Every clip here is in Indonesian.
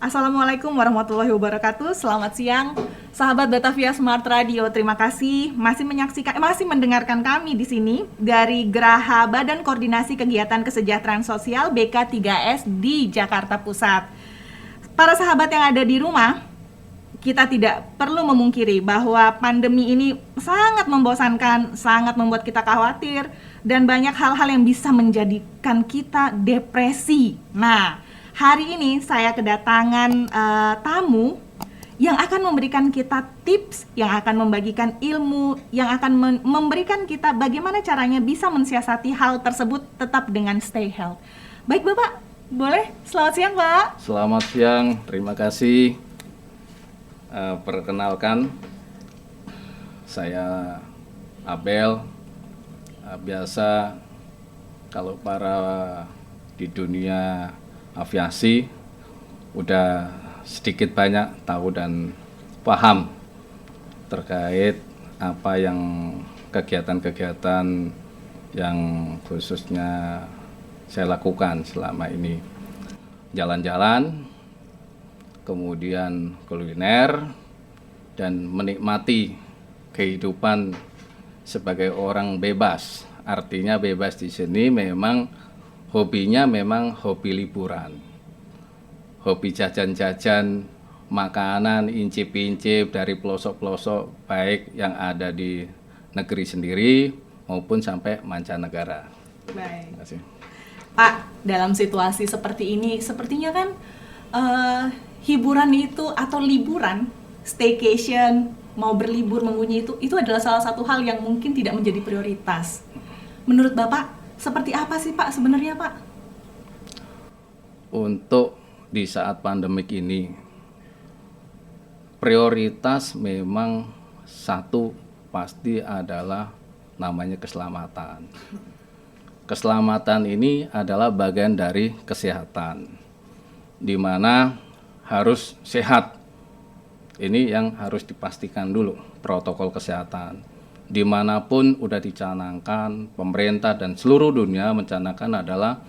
Assalamualaikum warahmatullahi wabarakatuh. Selamat siang, sahabat Batavia Smart Radio. Terima kasih masih mendengarkan kami di sini dari Geraha Badan Koordinasi Kegiatan Kesejahteraan Sosial BK3S di Jakarta Pusat. Para sahabat yang ada di rumah, kita tidak perlu memungkiri bahwa pandemi ini sangat membosankan, sangat membuat kita khawatir, dan banyak hal-hal yang bisa menjadikan kita depresi. Nah, hari ini saya kedatangan tamu yang akan memberikan kita tips, yang akan membagikan ilmu, yang akan memberikan kita bagaimana caranya bisa mensiasati hal tersebut tetap dengan stay health. Baik Bapak, boleh? Selamat siang Pak. Selamat siang, terima kasih. Perkenalkan, saya Abel. Biasa kalau para di dunia aviasi udah sedikit banyak tahu dan paham terkait apa yang kegiatan-kegiatan yang khususnya saya lakukan selama ini. Jalan-jalan, kemudian kuliner, dan menikmati kehidupan sebagai orang bebas. Artinya bebas di sini memang hobinya memang hobi liburan, hobi jajan-jajan, makanan, incip-incip dari pelosok-pelosok baik yang ada di negeri sendiri maupun sampai mancanegara. Baik. Terima kasih. Pak, dalam situasi seperti ini, sepertinya kan hiburan itu atau liburan, staycation, mau berlibur mengunjungi itu adalah salah satu hal yang mungkin tidak menjadi prioritas. Menurut Bapak, seperti apa sih Pak sebenarnya Pak? Untuk di saat pandemik ini, prioritas memang satu pasti adalah namanya keselamatan. Keselamatan ini adalah bagian dari kesehatan, di mana harus sehat. Ini yang harus dipastikan dulu, protokol kesehatan. Dimanapun udah dicanangkan, pemerintah dan seluruh dunia mencanangkan adalah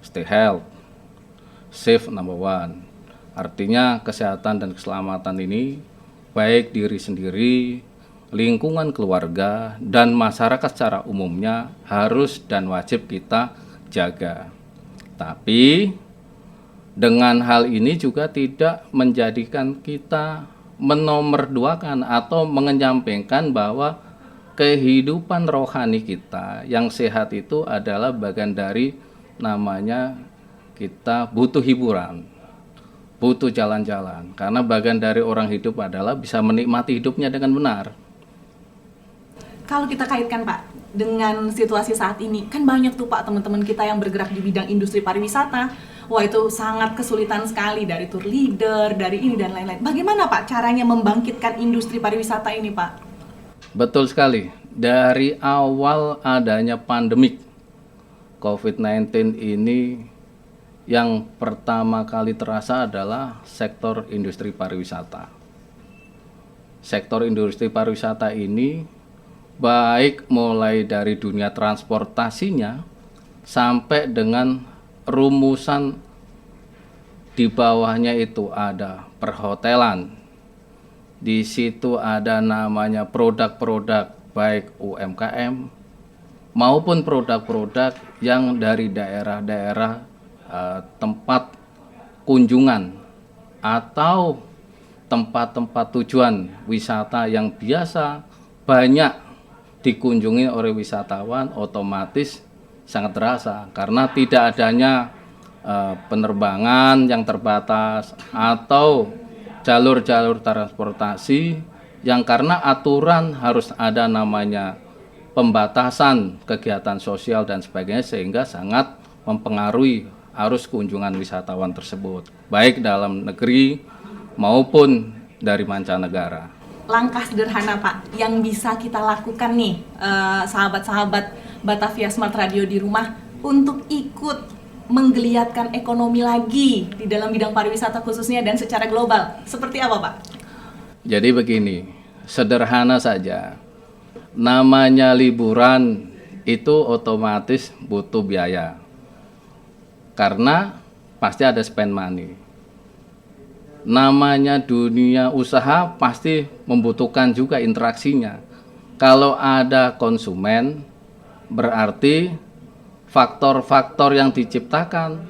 stay health, safe number one. Artinya kesehatan dan keselamatan ini baik diri sendiri, lingkungan keluarga, dan masyarakat secara umumnya harus dan wajib kita jaga. Tapi dengan hal ini juga tidak menjadikan kita menomorduakan atau mengenyampingkan bahwa kehidupan rohani kita yang sehat itu adalah bagian dari namanya kita butuh hiburan, butuh jalan-jalan. Karena bagian dari orang hidup adalah bisa menikmati hidupnya dengan benar. Kalau kita kaitkan Pak dengan situasi saat ini, kan banyak tuh Pak teman-teman kita yang bergerak di bidang industri pariwisata. Wah, itu sangat kesulitan sekali, dari tour leader, dari ini dan lain-lain. Bagaimana Pak caranya membangkitkan industri pariwisata ini Pak? Betul sekali. Dari awal adanya pandemik COVID-19 ini, yang pertama kali terasa adalah sektor industri pariwisata. Sektor industri pariwisata ini baik mulai dari dunia transportasinya sampai dengan rumusan di bawahnya itu ada perhotelan. Di situ ada namanya produk-produk baik UMKM maupun produk-produk yang dari daerah-daerah tempat kunjungan atau tempat-tempat tujuan wisata yang biasa banyak dikunjungi oleh wisatawan, otomatis sangat terasa karena tidak adanya penerbangan yang terbatas atau jalur-jalur transportasi yang karena aturan harus ada namanya pembatasan kegiatan sosial dan sebagainya, sehingga sangat mempengaruhi arus kunjungan wisatawan tersebut baik dalam negeri maupun dari mancanegara. Langkah sederhana Pak yang bisa kita lakukan nih sahabat-sahabat Batavia Smart Radio di rumah untuk ikut menggeliatkan ekonomi lagi di dalam bidang pariwisata khususnya dan secara global, seperti apa Pak? Jadi begini, sederhana saja, namanya liburan itu otomatis butuh biaya karena pasti ada spend money. namanya dunia usaha pasti membutuhkan juga interaksinya. Kalau ada konsumen, berarti faktor-faktor yang diciptakan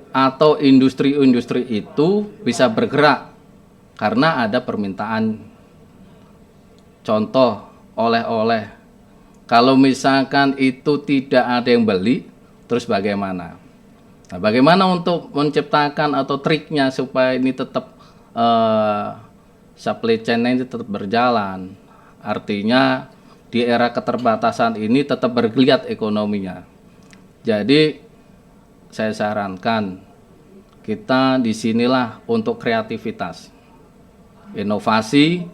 atau industri-industri itu bisa bergerak karena ada permintaan. Contoh, oleh-oleh. Kalau misalkan itu tidak ada yang beli, terus bagaimana? Nah, bagaimana untuk menciptakan atau triknya supaya ini tetap supply chain-nya ini tetap berjalan? Artinya di era keterbatasan ini tetap bergeliat ekonominya. Jadi saya sarankan kita disinilah untuk kreativitas, inovasi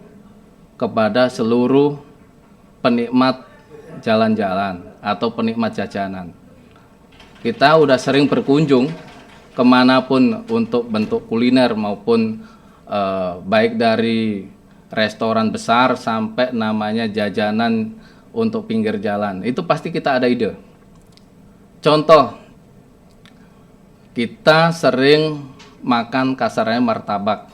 kepada seluruh penikmat jalan-jalan atau penikmat jajanan. Kita udah sering berkunjung kemanapun untuk bentuk kuliner maupun baik dari restoran besar sampai namanya jajanan untuk pinggir jalan. Itu pasti kita ada ide. Contoh, kita sering makan kasarnya martabak.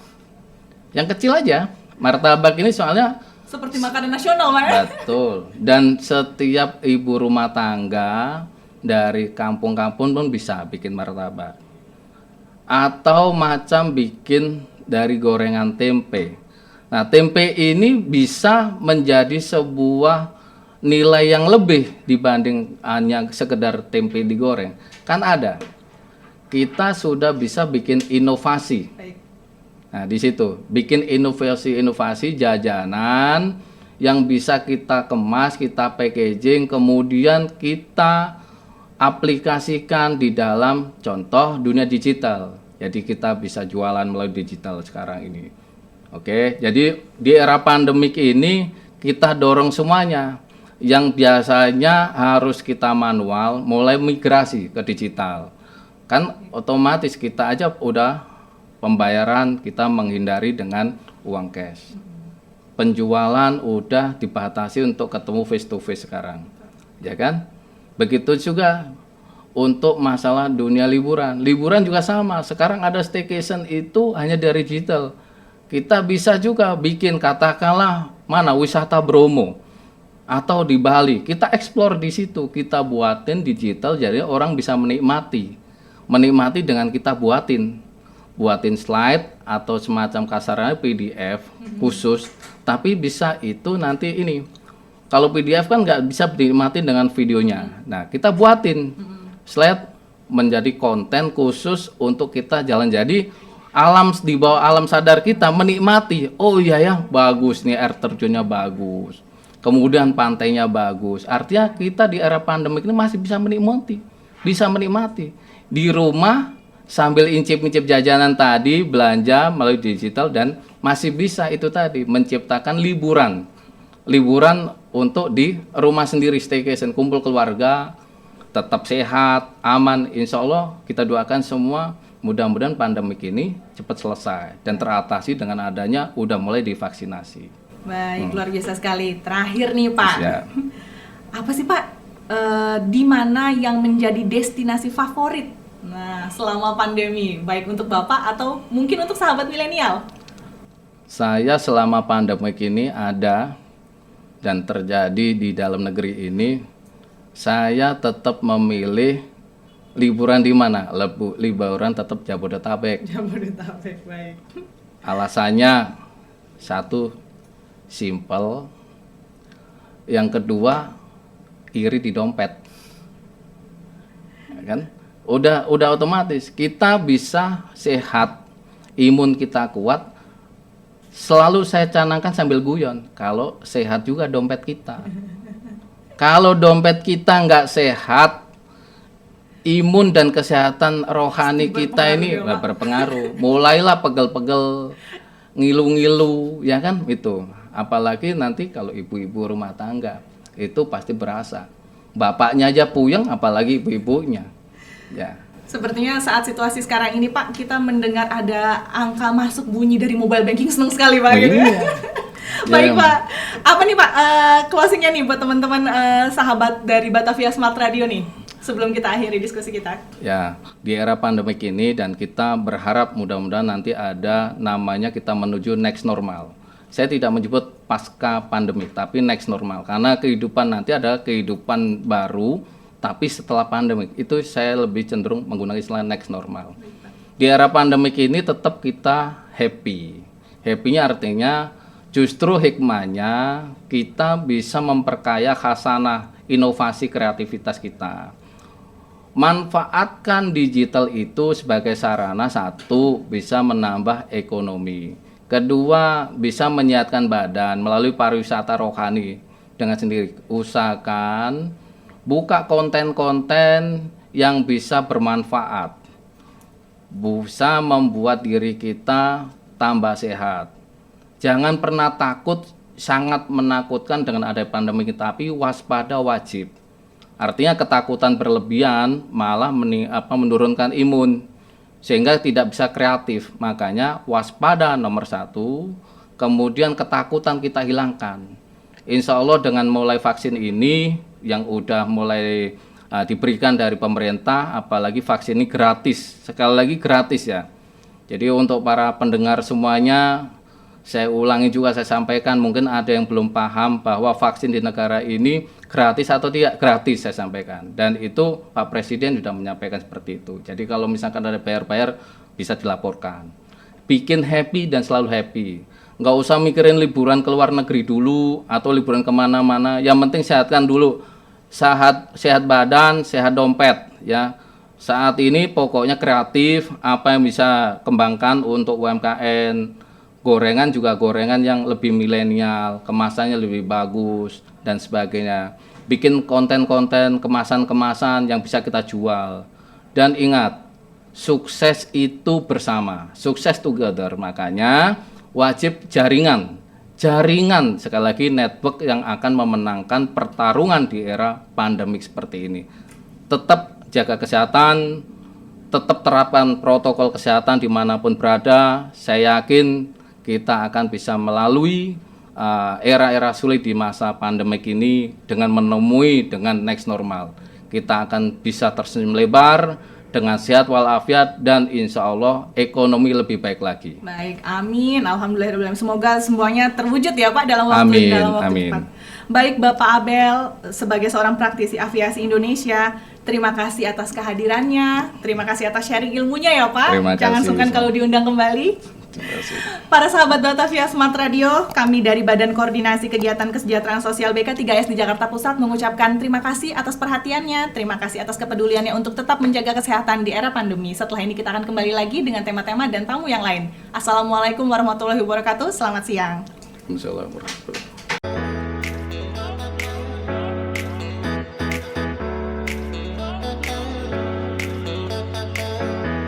Yang kecil aja. Martabak ini soalnya Seperti makanan nasional, Pak ya? betul. Dan setiap ibu rumah tangga dari kampung-kampung pun bisa bikin martabak. Atau macam bikin dari gorengan tempe. Nah, tempe ini bisa menjadi sebuah nilai yang lebih dibanding hanya sekedar tempe digoreng. Kan ada. Kita sudah bisa bikin inovasi. Baik. Nah, di situ bikin inovasi jajanan yang bisa kita kemas, kita packaging, kemudian kita aplikasikan di dalam contoh dunia digital. Jadi kita bisa jualan melalui digital sekarang ini. Oke, jadi di era pandemik ini kita dorong semuanya. Yang biasanya harus kita manual, mulai migrasi ke digital. Kan otomatis kita aja udah pembayaran kita menghindari dengan uang cash. Penjualan udah dibatasi untuk ketemu face to face sekarang. Ya kan? Begitu juga untuk masalah dunia liburan. Liburan juga sama. Sekarang ada staycation itu hanya dari digital. Kita bisa juga bikin katakanlah mana wisata Bromo atau di Bali. Kita explore di situ, kita buatin digital jadi orang bisa menikmati. Menikmati dengan kita buatin slide atau semacam kasarnya PDF khusus, tapi bisa itu nanti ini. Kalau PDF kan nggak bisa dinikmati dengan videonya. Nah, kita buatin slide menjadi konten khusus untuk kita jalan. Jadi di bawah alam sadar kita menikmati. Oh iya ya, bagus nih air terjunnya bagus. Kemudian pantainya bagus. Artinya kita di era pandemik ini masih bisa menikmati. Di rumah sambil incip-incip jajanan tadi, belanja melalui digital, dan masih bisa itu tadi menciptakan liburan untuk di rumah sendiri, staycation, kumpul keluarga, tetap sehat, aman. Insya Allah kita doakan semua mudah-mudahan pandemik ini cepat selesai dan teratasi dengan adanya udah mulai divaksinasi. Baik, luar biasa sekali. Terakhir nih Pak, Siap. apa sih Pak, di mana yang menjadi destinasi favorit? Nah, selama pandemi, baik untuk Bapak atau mungkin untuk sahabat milenial? Saya selama pandemik ini ada dan terjadi di dalam negeri ini, saya tetap memilih liburan di mana? Liburan tetap Jabodetabek. Jabodetabek, baik. Alasannya satu, simple. Yang kedua, iri di dompet. Ya kan? Udah otomatis kita bisa sehat, imun kita kuat. Selalu saya canangkan sambil guyon, kalau sehat juga dompet kita. Kalau dompet kita nggak sehat, imun dan kesehatan rohani kita ini berpengaruh. Mulailah pegel-pegel, ngilu-ngilu, ya kan itu. Apalagi nanti kalau ibu-ibu rumah tangga, itu pasti berasa. Bapaknya aja puyeng, apalagi ibu-ibunya. Ya. Sepertinya saat situasi sekarang ini Pak, kita mendengar ada angka masuk bunyi dari mobile banking, seneng sekali Pak. Gitu. Iya. Baik Pak, apa nih Pak closingnya nih buat teman-teman sahabat dari Batavia Smart Radio nih? sebelum kita akhiri diskusi kita? Ya, di era pandemik ini dan kita berharap mudah-mudahan nanti ada namanya kita menuju next normal. Saya tidak menyebut pasca pandemik, tapi next normal. Karena kehidupan nanti adalah kehidupan baru, tapi setelah pandemik. Itu saya lebih cenderung menggunakan istilah next normal. Di era pandemik ini tetap kita happy. Happy-nya artinya justru hikmahnya kita bisa memperkaya khasanah inovasi kreativitas kita. Manfaatkan digital itu sebagai sarana, satu, bisa menambah ekonomi. Kedua, bisa menyehatkan badan melalui pariwisata rohani dengan sendiri. Usahakan buka konten-konten yang bisa bermanfaat. Bisa membuat diri kita tambah sehat. Jangan pernah takut, sangat menakutkan dengan ada pandemi, tapi waspada wajib. Artinya ketakutan berlebihan malah menurunkan imun, sehingga tidak bisa kreatif. Makanya waspada nomor satu, kemudian ketakutan kita hilangkan. Insya Allah dengan mulai vaksin ini yang udah mulai diberikan dari pemerintah, apalagi vaksin ini gratis, sekali lagi gratis ya. Jadi untuk para pendengar semuanya, saya ulangi juga, saya sampaikan, mungkin ada yang belum paham bahwa vaksin di negara ini gratis atau tidak gratis, saya sampaikan. Dan itu Pak Presiden sudah menyampaikan seperti itu. Jadi kalau misalkan ada bayar-bayar bisa dilaporkan. Bikin happy dan selalu happy. Nggak usah mikirin liburan ke luar negeri dulu atau liburan kemana-mana. Yang penting sehatkan dulu. Sehat badan, sehat dompet ya. Saat ini pokoknya kreatif, apa yang bisa kembangkan untuk UMKM. Gorengan juga gorengan yang lebih milenial, kemasannya lebih bagus dan sebagainya. Bikin konten-konten, kemasan-kemasan yang bisa kita jual. Dan ingat, sukses itu bersama, sukses together. Makanya wajib jaringan, sekali lagi network yang akan memenangkan pertarungan di era pandemik seperti ini. Tetap jaga kesehatan, tetap terapkan protokol kesehatan dimanapun berada. Saya yakin kita akan bisa melalui era-era sulit di masa pandemik ini dengan menemui dengan next normal. Kita akan bisa tersenyum lebar dengan sehat walafiat dan insya Allah ekonomi lebih baik lagi. Baik, amin. Alhamdulillah. Semoga semuanya terwujud ya Pak dalam waktu cepat. Baik Bapak Abel, sebagai seorang praktisi aviasi Indonesia, terima kasih atas kehadirannya. Terima kasih atas sharing ilmunya ya Pak. Jangan sungkan kalau diundang kembali. Para sahabat Batavia Smart Radio, kami dari Badan Koordinasi Kegiatan Kesejahteraan Sosial BK3S di Jakarta Pusat mengucapkan terima kasih atas perhatiannya, terima kasih atas kepeduliannya untuk tetap menjaga kesehatan di era pandemi. Setelah ini kita akan kembali lagi dengan tema-tema dan tamu yang lain. Assalamualaikum warahmatullahi wabarakatuh, selamat siang. Assalamualaikum warahmatullahi wabarakatuh.